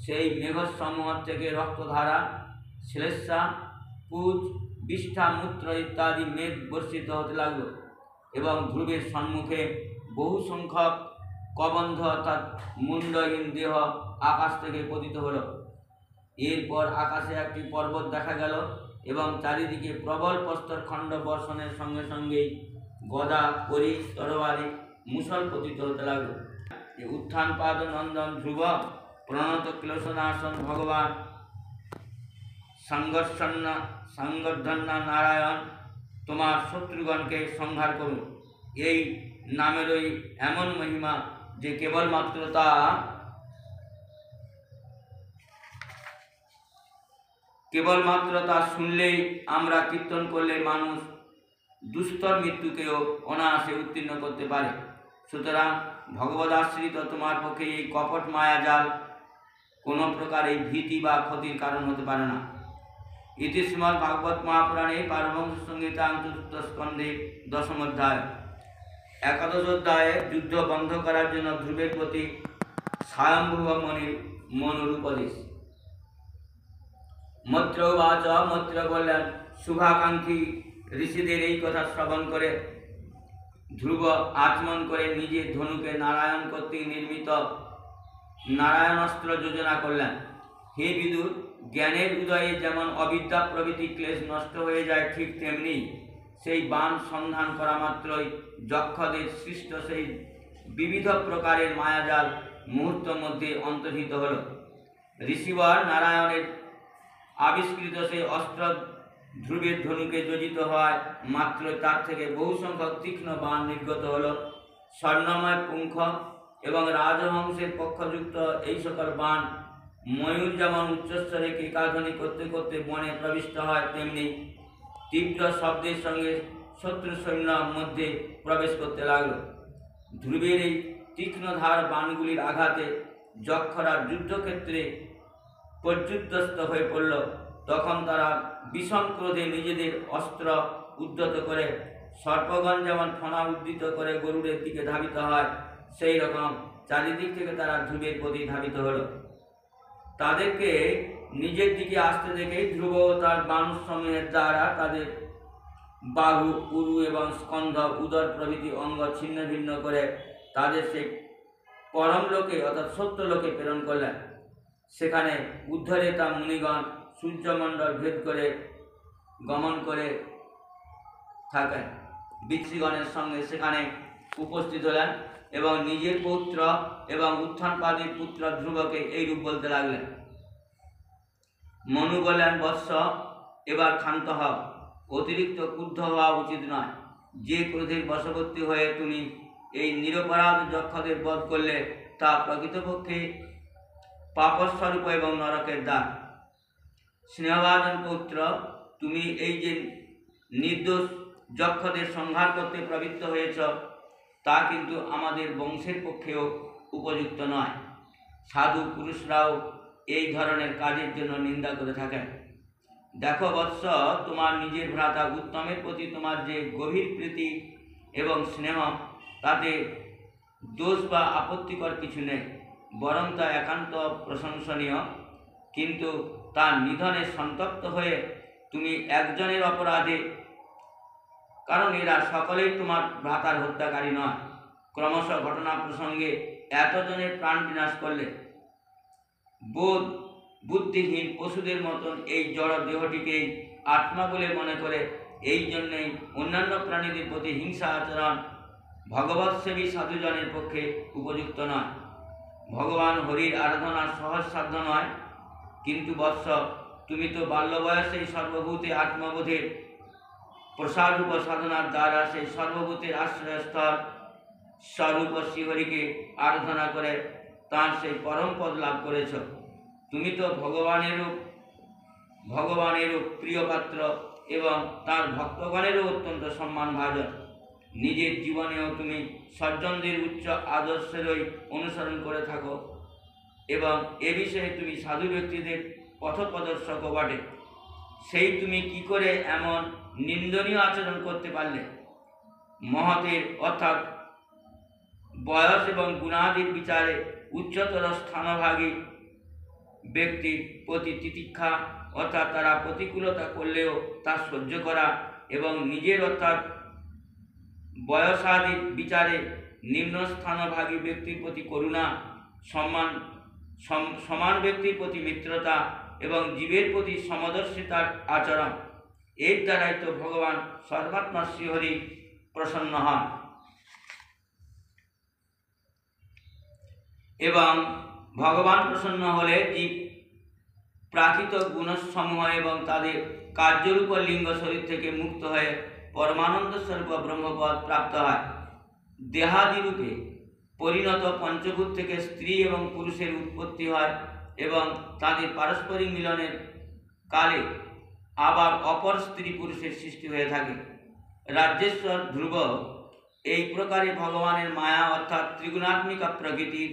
সেই মেঘসমূহ থেকে রক্তধারা, শ্লেষা, পুজ, বিষ্ঠা, মূত্র ইত্যাদি মেঘ বর্ষিত হতে লাগল এবং ধ্রুবের সম্মুখে বহু সংখ্যক কবন্ধ অর্থাৎ মুন্ডহীন দেহ আকাশ থেকে পতিত হল। এরপর আকাশে একটি পর্বত দেখা গেল এবং চারিদিকে প্রবল প্রস্তরখণ্ড বর্ষণের সঙ্গে সঙ্গেই গদা, করি, তরবারি, মুসল পতিত হতে লাগল। উত্থান পাদ নন্দন ধ্রুব, প্রণত ক্লেশনাশন ভগবান, সংগর্ধন্না নারায়ণ, তোমার শত্রুগণকে সংহার করুন। এই নামেরই এমন মহিমা যে কেবলমাত্র তা শুনলেই, আমরা কীর্তন করলে মানুষ দুস্তর মৃত্যুকেও অনায়াসে উত্তীর্ণ করতে পারে। সুতরাং ভগবদাশ্রিত তোমার পক্ষে এই কপট মায়াজাল কোনো প্রকারে ভীতি বা ক্ষতির কারণ হতে পারে না। ইতি শ্রীমদ্ ভাগবত মহাপুরাণে পারমহংস সংহিতাং চতুর্থ স্কন্ধে 10ম অধ্যায়। 11শ অধ্যায়ে যুদ্ধ বন্ধ করার জন্য ধ্রুবের প্রতি স্বয়ম্ভুব মনুর উপদেশ। মৈত্র উবাচ, মৈত্র বললেন, শুভাকাঙ্ক্ষী ঋষিদের এই কথা শ্রবণ করে ধ্রুব আচমন করে নিজের ধনুকে নারায়ণ কর্তৃক নির্মিত নারায়ণাস্ত্র যোজনা করলেন। হে বিদুর, জ্ঞানের উদয়ে যেমন অবিদ্যা প্রভৃতি ক্লেশ নষ্ট হয়ে যায়, ঠিক তেমনি সেই বাণ সন্ধান করা মাত্রই যক্ষদের সৃষ্ট সেই বিবিধ প্রকারের মায়াজাল মুহূর্তের মধ্যে অন্তর্হিত হল। ঋষিবর নারায়ণের আবিষ্কৃত সেই অস্ত্র ধ্রুবের ধনুকে যোজিত হওয়ায় মাত্র তার থেকে বহু সংখ্যক তীক্ষ্ণ বাণ নির্গত হল। স্বর্ণময় পুঙ্খ এবং রাজহংসের পক্ষযুক্ত এই সকল বাণ ময়ূর যেমন উচ্চস্বরে কেকাধ্বনি করতে করতে বনে প্রবিষ্ট হয়, তেমনি তীব্র শব্দের সঙ্গে শত্রু সৈন্য মধ্যে প্রবেশ করতে লাগল। ধ্রুবের এই তীক্ষ্ণধার বাণগুলির আঘাতে যক্ষরা যুদ্ধক্ষেত্রে পর্যুদস্ত হয়ে পড়ল। তখন তারা বিষম ক্রোধে নিজেদের অস্ত্র উদ্ধত করে সর্পগণ যেমন ফণা উদ্ধৃত করে গরুড়ের দিকে ধাবিত হয়, সেই রকম চারিদিক থেকে তারা ধ্রুবের প্রতি ধাবিত হলো। তাদেরকে নিজের দিকে আসতে দেখেই ধ্রুব তার বাণসমূহের দ্বারা তাদের বাহু, উরু এবং স্কন্ধ, উদর প্রভৃতি অঙ্গ ছিন্ন ভিন্ন করে তাদের সেই পরম লোকে অর্থাৎ সত্যলোকে প্রেরণ করলেন। সেখানে উদ্ধরে তা মুনিগণ সূর্যমণ্ডল ভেদ করে গমন করে থাকেন। বিচ্ছিগণের সঙ্গে সেখানে উপস্থিত হলেন এবং নিজের পুত্র এবং উত্থানপাদীর পুত্র ধ্রুবকে এইরূপ বলতে লাগলেন। মনু বললেন, বৎস, এবার ক্ষান্ত হও, অতিরিক্ত ক্রুদ্ধ হওয়া উচিত নয়। যে ক্রোধের বশবর্তী হয়ে তুমি এই নিরপরাধ যক্ষদের বধ করলে তা প্রকৃতপক্ষে পাপস্বরূপ এবং নরকের দ্বার। স্নেহভাজন পুত্র, তুমি এই যে নির্দোষ যক্ষদের সংহার করতে প্রবৃত্ত হয়েছ, তা কিন্তু আমাদের বংশের পক্ষেও উপযুক্ত নয়। সাধু পুরুষরাও এই ধরনের কাজের জন্য নিন্দা করে থাকেন। দেখো বৎস, তোমার নিজের ভ্রাতা উত্তমের প্রতি তোমার যে গভীর প্রীতি এবং স্নেহ, তাতে দোষ বা আপত্তিকর কিছু নেই, বরং তা একান্ত প্রশংসনীয়। কিন্তু তার নিধনে সন্তপ্ত হয়ে তুমি একজনের অপরাধে, কারণ এরা সকলেই তোমার ভ্রাতার হত্যাকারী নয়, ক্রমশ ঘটনা প্রসঙ্গে এতজনের প্রাণ বিনাশ করলে। বুদ্ধিহীন পশুদের মতন এই জড় দেহটিকেই আত্মা বলে মনে করে এই জন্যেই অন্যান্য প্রাণীদের প্রতি হিংসা আচরণ ভগবৎসেবী সাধুজনের পক্ষে উপযুক্ত নয়। ভগবান হরির আরাধনা সহজসাধ্য নয়, কিন্তু বৎস, তুমি তো বাল্য বয়সেই সর্বভূতে আত্মবোধের প্রসারূপ সাধনার দ্বারা সেই সর্বভূতের আশ্রয়স্থল স্বরূপ শ্রীহরিকে আরাধনা করে তাঁর সেই পরম পদ লাভ করেছ। তুমি তো ভগবানেরও প্রিয় পাত্র এবং তাঁর ভক্তগণেরও অত্যন্ত সম্মানভাজন। নিজের জীবনেও তুমি সজ্জনদের উচ্চ আদর্শেরই অনুসরণ করে থাকো এবং এ বিষয়ে তুমি সাধু ব্যক্তিদের পথপ্রদর্শক বটে। সেই তুমি কি করে এমন নিন্দনীয় আচরণ করতে পারলে? মহতের অর্থাৎ বয়স এবং গুণাদির বিচারে উচ্চতর স্থানভাগী ব্যক্তির প্রতি তিতিক্ষা অর্থাৎ তারা প্রতিকূলতা করলেও তা সহ্য করা এবং নিজের অর্থাৎ বয়সাদির বিচারে নিম্নস্থানভাগী ব্যক্তির প্রতি করুণা, সমান ব্যক্তির প্রতি মিত্রতা এবং জীবের প্রতি সমদর্শিতার আচরণ, এর দ্বারাই তো ভগবান সর্বাত্মা শ্রীহরি প্রসন্ন হন এবং ভগবান প্রসন্ন হলে জীব প্রাকৃত গুণসমূহ এবং তাদের কার্যরূপ লিঙ্গ শরীর থেকে মুক্ত হয়ে পরমানন্দ স্বরূপ ব্রহ্মপদ প্রাপ্ত হয়। দেহাদিরূপে পরিণত পঞ্চভূত থেকে স্ত্রী এবং পুরুষের উৎপত্তি হয় এবং তাদের পারস্পরিক মিলনের কালে আবার অপর স্ত্রী পুরুষের সৃষ্টি হয়ে থাকে। রাজ্যেশ্বর ধ্রুব এই প্রকারে ভগবানের মায়া অর্থাৎ ত্রিগুণাত্মিকা প্রকৃতির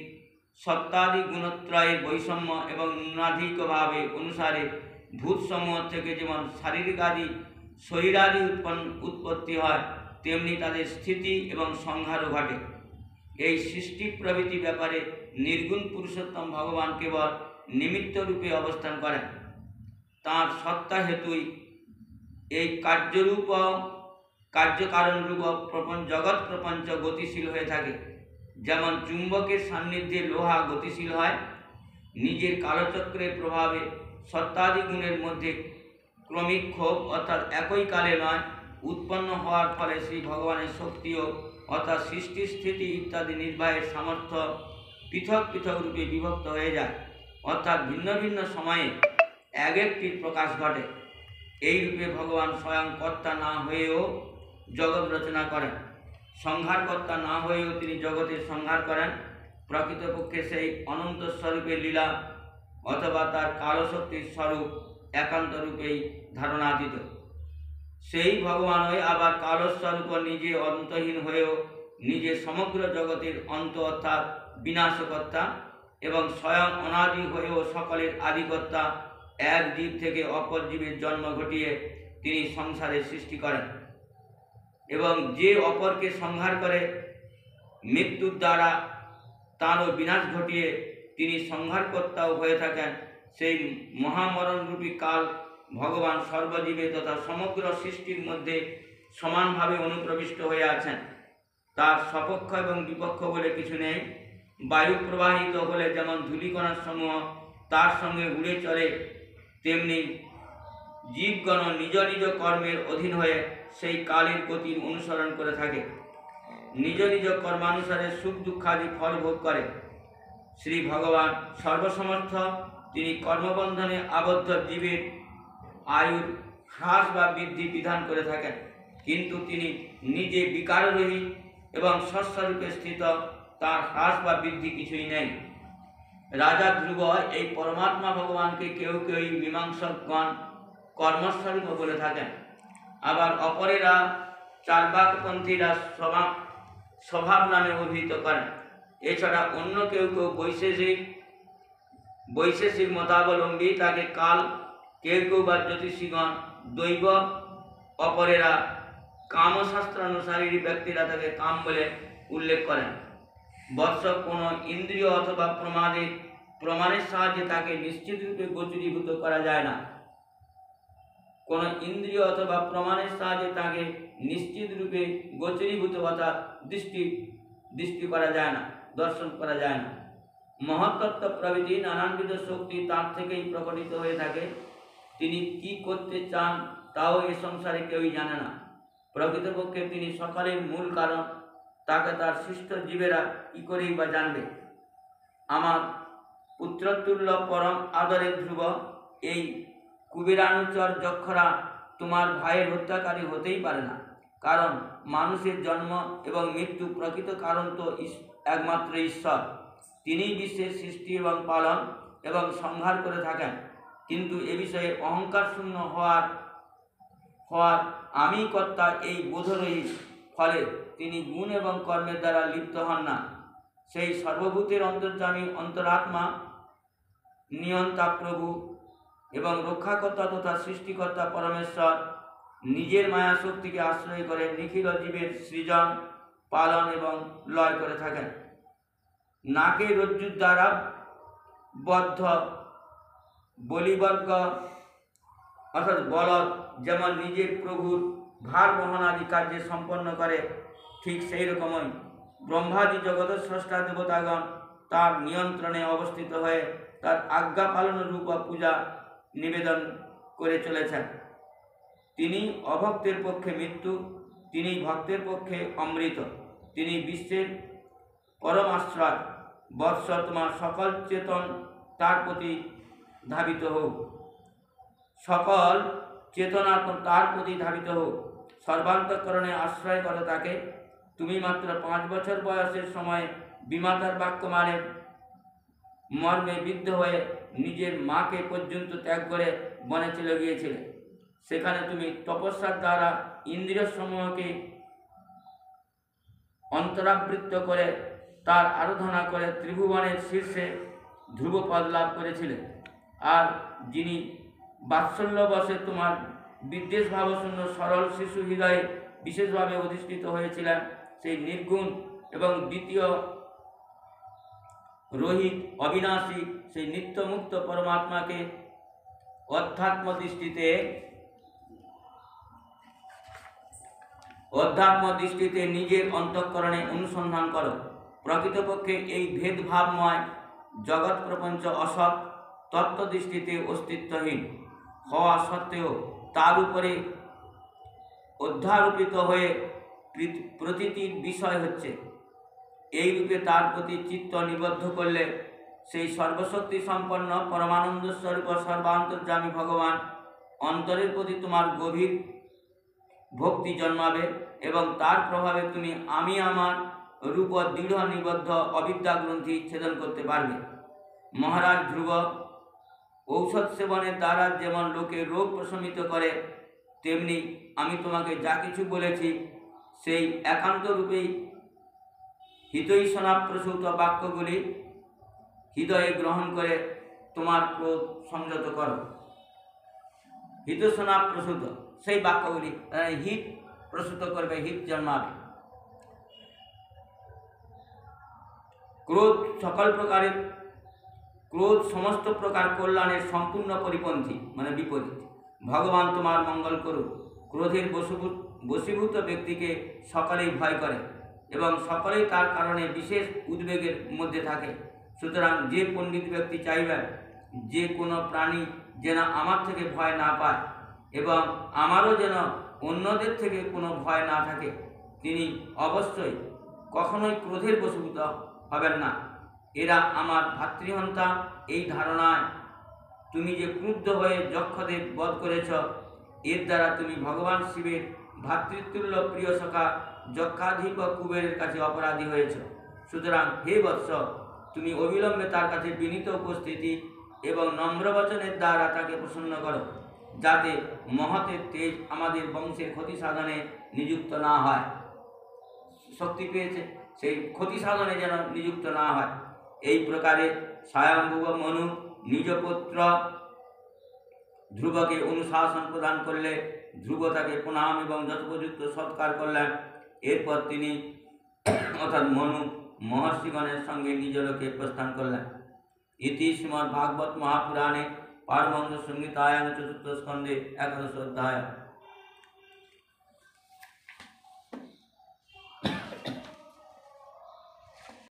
সত্তাদি গুণত্রয়ের বৈষম্য এবং ন্যূনাধিকভাবে অনুসারে ভূতসমূহ থেকে যেমন শরীরাদি উৎপত্তি হয়, তেমনি তাদের স্থিতি এবং সংহারও ঘটে। এই সৃষ্টি প্রভৃতি ব্যাপারে নির্গুণ পুরুষোত্তম ভগবান কেবল নিমিত্ত রূপে অবস্থান করেন। তাঁর সত্তা হেতুই এই কার্যকারণ রূপ জগৎ প্রপঞ্চ গতিশীল হয়ে থাকে। যেমন চুম্বকের সান্নিধ্যে লোহা গতিশীল হয়, নিজের কালচক্রের প্রভাবে সত্তাদি গুণের মধ্যে ক্রমিক ক্ষোভ অর্থাৎ একই কালে নয় উৎপন্ন হওয়ার ফলে শ্রী ভগবানের শক্তিও অর্থাৎ সৃষ্টি স্থিতি ইত্যাদি নির্বাহের সামর্থ্য পৃথক পৃথক রূপে বিভক্ত হয়ে যায়। অর্থাৎ ভিন্ন ভিন্ন সময়ে এক একটির প্রকাশ ঘটে। এই রূপে ভগবান স্বয়ং কর্তা না হয়েও জগৎ রচনা করেন, সংহারকর্তা না হয়েও তিনি জগতের সংহার করেন। প্রকৃতপক্ষে সেই অনন্ত স্বরূপের লীলা অথবা তার কালশক্তির স্বরূপ একান্ত রূপেই ধারণাতীত। সেই ভগবানই আবার কালস্বরূপ নিজে অন্তহীন হয়েও নিজে সমগ্র জগতের অন্ত অর্থাৎ বিনাশকর্তা এবং স্বয়ং অনাদি হয়েও সকলের আদিকর্তা। এক জীব থেকে অপর জীবের জন্ম ঘটিয়ে তিনি সংসারের সৃষ্টি করেন এবং যে অপরকে সংহার করে মৃত্যুর দ্বারা তারও বিনাশ ঘটিয়ে তিনি সংহারকর্তাও হয়ে থাকেন। সেই মহামরণরূপী কাল ভগবান সর্বজীবে তথা সমগ্র সৃষ্টির মধ্যে সমানভাবে অনুপ্রবিষ্ট হয়ে আছেন। তার সপক্ষ এবং বিপক্ষ বলে কিছু নেই। বায়ু প্রবাহিত হলে যেমন ধূলিকণার সমূহ তার সঙ্গে উড়ে চলে, তেমনি জীবগণ নিজ নিজ কর্মের অধীন হয়ে সেই কালের গতির অনুসরণ করে থাকে, নিজ নিজ কর্মানুসারে সুখ দুঃখাদি ফল ভোগ করে। শ্রী ভগবান সর্বসমর্থ, তিনি কর্মবন্ধনে আবদ্ধ জীবের আয়ুর হ্রাস বা বৃদ্ধি বিধান করে থাকেন, কিন্তু তিনি নিজে বিকাররহিত এবং স্বস্বরূপে স্থিত, তার হ্রাস বা বৃদ্ধি কিছুই নেই। রাজা ধ্রুব এই পরমাত্মা ভগবানকে কেউ কেউ মীমাংসকগণ কর্মস্বরূপ বলে থাকেন, আবার অপরেরা চার্বাকপন্থীরা স্বভাব নামে অভিহিত করেন। এছাড়া অন্য কেউ কেউ বৈশেষিক মতাবলম্বী তাকে কাল, কেউ কেউ বা জ্যোতিষীগণ দৈব, অপরেরা কামশাস্ত্রানুসারী ব্যক্তিরা তাকে কাম বলে উল্লেখ করেন। বৎস কোনো ইন্দ্রিয় অথবা প্রমাণের সাহায্যে তাকে নিশ্চিত রূপে গোচরীভূত করা যায় না। কোনো ইন্দ্রিয় অথবা প্রমাণের সাহায্যে তাকে নিশ্চিত রূপে গোচরীভূত অর্থাৎ দৃষ্টি করা যায় না, দর্শন করা যায় না। মহত্তত্ত্ব প্রভৃতি নানানবিধ শক্তি তার থেকেই প্রকটিত হয়ে থাকে। তিনি কি করতে চান তাও এ সংসারে কেউই জানে না। প্রকৃতপক্ষে তিনি সকলের মূল কারণ, তাকে তার সৃষ্ট জীবেরা কি করেই বা জানবে। আমার পুত্রতুল্য পরম আদরের ধ্রুব, এই কুবেরানুচর যক্ষরা তোমার ভাইয়ের হত্যাকারী হতেই পারে না, কারণ মানুষের জন্ম এবং মৃত্যু প্রকৃত কারণ তো একমাত্র ঈশ্বর। তিনিই বিশ্বের সৃষ্টি এবং পালন এবং সংহার করে থাকেন, কিন্তু এ বিষয়ে অহংকার শূন্য হওয়ার আমি কর্তা এই বোধরহিত ফলে তিনি গুণ এবং কর্মের দ্বারা লিপ্ত হন না। সেই সর্বভূতের অন্তর্যামী অন্তরাত্মা, নিয়ন্তা প্রভু এবং রক্ষাকর্তা তথা সৃষ্টিকর্তা পরমেশ্বর নিজের মায়া শক্তিকে আশ্রয় করে নিখিল জীবের সৃজন, পালন এবং লয় করে থাকেন। নাকে রজ্জুর দ্বারা বদ্ধ বলিবর্গ অর্থাৎ বলদ যেমন নিজের প্রভুর ভার বহনাদি কার্যে সম্পন্ন করে, ঠিক সেই রকমই ব্রহ্মাদি জগতের স্রষ্টা দেবতাগণ তার নিয়ন্ত্রণে অবস্থিত হয়ে তার আজ্ঞা পালন রূপ পূজা নিবেদন করে চলেছেন। তিনি অভক্তের পক্ষে মৃত্যু, তিনি ভক্তের পক্ষে অমৃত, তিনি বিশ্বের পরম আশ্রয়। বৎস তোমার সকল চেতন তার প্রতি ধাবিত হোক, সকল চেতনা তার প্রতি ধাবিত হোক, সর্বান্তঃকরণে আশ্রয় করো তাকে। তুমি মাত্র 5 বছর বয়সের সময় বিমাতার বাক্যমানের মর্মে বিদ্ধ হয়ে নিজের মাকে পর্যন্ত ত্যাগ করে বনে চলে গিয়েছিলে। সেখানে তুমি তপস্যার দ্বারা ইন্দ্রিয় সমূহকে অন্তরাবৃত্ত করে তার আরাধনা করে ত্রিভুবনের শীর্ষে ধ্রুবপদ লাভ করেছিলে। আর যিনি বাৎসল্যবশে তোমার বিদ্বেষ ভাবশূন্য সরল শিশু হৃদয়ে বিশেষভাবে অধিষ্ঠিত হয়েছিলেন, সেই নির্গুণ এবং দ্বিতীয় রহিত অবিনাশী সেই নিত্যমুক্ত পরমাত্মাকে অধ্যাত্ম দৃষ্টিতে নিজের অন্তঃকরণে অনুসন্ধান করো। প্রকৃতপক্ষে এই ভেদভাবময় জগৎ প্রপঞ্চ অসৎ, তত্ত্বদৃষ্টিতে অস্তিত্বহীন হওয়া সত্ত্বেও তার উপরে অধ্যারোপিত হয়ে প্রতীতির বিষয় হচ্ছে। এই রূপে তার প্রতি চিত্ত নিবদ্ধ করলে সেই সর্বশক্তি সম্পন্ন পরমানন্দ স্বরূপ সর্বান্তর্যামী ভগবান অন্তরের প্রতি তোমার গভীর ভক্তি জন্মাবে এবং তার প্রভাবে তুমি আমি আমার রূপ দৃঢ় নিবদ্ধ অবিদ্যা গ্রন্থি ছেদন করতে পারবে। মহারাজ ধ্রুব, ঔষধ সেবনের দ্বারা যেমন লোকে রোগ প্রশমিত করে, তেমনি আমি তোমাকে যা কিছু বলেছি সেই একান্ত রূপেই হিতৈষণাপ্রসূত বাক্যগুলি হৃদয়ে গ্রহণ করে তোমার ক্রোধ সংযত করো। হিতৈষণাপ্রসূত সেই বাক্যগুলি হিত প্রসূত করবে, হিত জন্মাবে। ক্রোধ সমস্ত প্রকার কল্যাণের সম্পূর্ণ পরিপন্থী, মানে বিপরীত। ভগবান তোমার মঙ্গল করুক। ক্রোধের বশীভূত ব্যক্তিকে সকলেই ভয় করে এবং সকলেই তার কারণে বিশেষ উদ্বেগের মধ্যে থাকে। সুতরাং যে পণ্ডিত ব্যক্তি চাইবেন যে কোনো প্রাণী যেন আমার থেকে ভয় না পায় এবং আমারও যেন অন্যদের থেকে কোনো ভয় না থাকে, তিনি অবশ্যই কখনোই ক্রোধের বশীভূত হবেন না। এরা আমার ভাতৃহন্তা। এই ধারণায় তুমি যে ক্রুদ্ধ হয়ে যক্ষদের বধ করেছ, এর দ্বারা তুমি ভগবান শিবের ভাতৃতুল্য প্রিয় সখা যক্ষাধিপ কুবেরের কাছে অপরাধী হয়েছ। সুতরাং হে বৎস, তুমি অবিলম্বে তার কাছে বিনীত উপস্থিতি এবং নম্র বচনের দ্বারা তাকে প্রসন্ন করো, যাতে মহতের তেজ আমাদের বংশের ক্ষতি সাধনে নিযুক্ত না হয়। শক্তি পেয়েছে, সেই ক্ষতি সাধনে যেন নিযুক্ত না হয়। এই প্রকারে স্বয়ম্ভুব মনু নিজ পুত্র ধ্রুবকে অনুশাসন প্রদান করলে ধ্রুব তাকে প্রণাম এবং যথোপযুক্ত সৎকার করলেন। এরপর তিনি অর্থাৎ মনু মহর্ষিগণের সঙ্গে নিজ লোকে প্রস্থান করলেন। ইতি শ্রীমদ্ ভাগবত মহাপুরাণে পারমহংস সংহিতায়াং চতুর্থ স্কন্ধে 11 অধ্যায়।